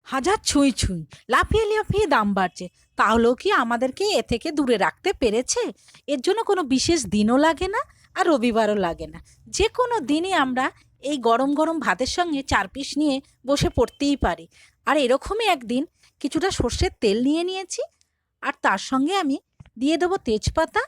হাজার ছুঁই ছুঁই, লাফিয়ে লাফিয়ে দাম বাড়ছে, তাহলেও কি আমাদেরকে এ থেকে দূরে রাখতে পেরেছে? এর জন্য কোনো বিশেষ দিনও লাগে না, আর রবিবারও লাগে না। যে কোনো দিনই আমরা এই গরম গরম ভাতের সঙ্গে ৪ পিস নিয়ে বসে পড়তেই পারি। আর এরকমই একদিন কিছুটা সর্ষের তেল নিয়ে নিয়েছি, আর তার সঙ্গে আমি দিয়ে দেবো তেজপাতা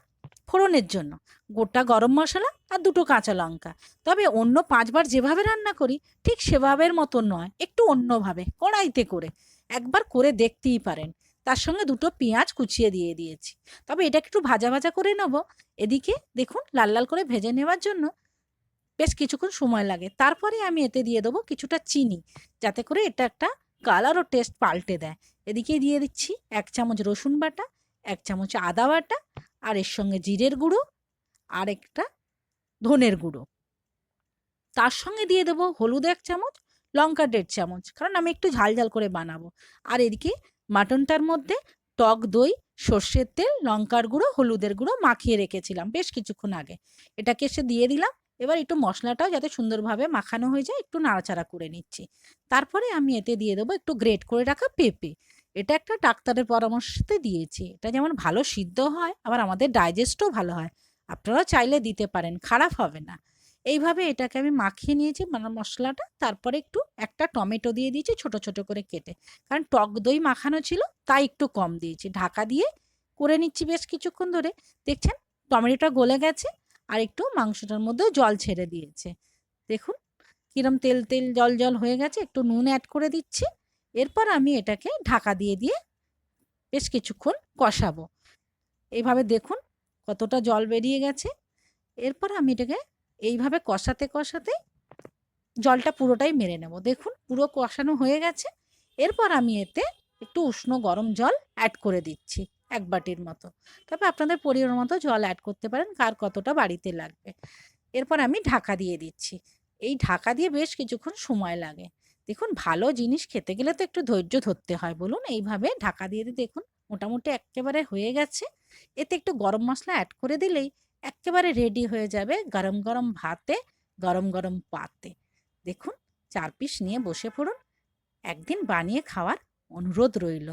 ফোড়নের জন্য, গোটা গরম মশলা আর ২টো কাঁচা লঙ্কা। তবে অন্য ৫ বার যেভাবে রান্না করি ঠিক সেভাবের মতো নয়, একটু অন্যভাবে কড়াইতে করে একবার করে দেখতেই পারেন। তার সঙ্গে ২টো পেঁয়াজ কুচিয়ে দিয়ে দিয়েছি। তবে এটা একটু ভাজা ভাজা করে নেব। এদিকে দেখুন লাল লাল করে ভেজে নেওয়ার জন্য বেশ কিছুক্ষণ সময় লাগে। তারপরে আমি এতে দিয়ে দেবো কিছুটা চিনি, যাতে করে এটা একটা কালার ও টেস্ট পাল্টে দেয়। এদিকে দিয়ে দিচ্ছি ১ চামচ রসুন বাটা, ১ চামচ আদা বাটা, আর এর সঙ্গে জিরের গুঁড়ো আর একটা ধনের গুঁড়ো। তার সঙ্গে দিয়ে দেবো হলুদ ১ চামচ, লঙ্কা ১.৫ চামচ, কারণ আমি একটু ঝাল ঝাল করে বানাবো। আর এদিকে মাটনটার মধ্যে টক দই, সর্ষের তেল, লঙ্কার গুঁড়ো, হলুদের গুঁড়ো মাখিয়ে রেখেছিলাম বেশ কিছুক্ষণ আগে। এটাকে এসে দিয়ে দিলাম। এবার একটু মশলাটাও যাতে সুন্দরভাবে মাখানো হয়ে যায় একটু নাড়াচাড়া করে নিচ্ছি। তারপরে আমি এতে দিয়ে দেবো একটু গ্রেট করে রাখা পেঁপে। এটা একটা ডাক্তারের পরামর্শতে দিয়েছি। এটা যেমন ভালো সিদ্ধ হয়, আবার আমাদের ডাইজেস্টও ভালো হয়। আপনারাও চাইলে দিতে পারেন, খারাপ হবে না। এইভাবে এটাকে আমি মাখিয়ে নিয়েছি মশলাটা। তারপরে একটু একটা টমেটো দিয়ে দিয়েছি ছোট ছোট করে কেটে, কারণ টক দই মাখানো ছিল তাই একটু কম দিয়েছি। ঢাকা দিয়ে করে নিচ্ছি বেশ কিছুক্ষণ ধরে। দেখছেন টমেটোটা গলে গেছে, আর একটু মাংসটার মধ্যেও জল ছেড়ে দিয়েছে। দেখুন কিরম তেল তেল জল জল হয়ে গেছে। একটু নুন অ্যাড করে দিচ্ছি। এরপর আমি এটাকে ঢাকা দিয়ে দিয়ে বেশ কিছুক্ষণ কষাবো। এইভাবে দেখুন কতটা জল বেরিয়ে গেছে। এরপর আমি এটাকে এইভাবে কষাতে কষাতে জলটা পুরোটাই মেরে নেব। দেখুন পুরো কষানো হয়ে গেছে। এরপর আমি এতে একটু উষ্ণ গরম জল অ্যাড করে দিচ্ছি ১ বাটির মতো। তবে আপনাদের পরিমাণ মতো জল অ্যাড করতে পারেন, কার কতটা বাড়িতে লাগবে। এরপর আমি ঢাকা দিয়ে দিচ্ছি। এই ঢাকা দিয়ে বেশ কিছুক্ষণ সময় লাগে। দেখুন ভালো জিনিস খেতে গেলে তো একটু ধৈর্য ধরতে হয় বলুন। এইভাবে ঢাকা দিয়ে দিয়ে দেখুন মোটামুটি এক্কেবারে হয়ে গেছে। এতে একটু গরম মশলা অ্যাড করে দিলেই এক্কেবারে রেডি হয়ে যাবে গরম গরম ভাতে, গরম গরম পাতে। দেখুন ৪ পিস নিয়ে বসে পড়ুন। একদিন বানিয়ে খাওয়ার অনুরোধ রইল।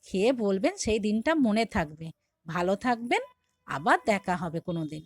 খেয়ে বলবেন সেই দিনটা মনে থাকবে। ভালো থাকবেন, আবার দেখা হবে কোনোদিন।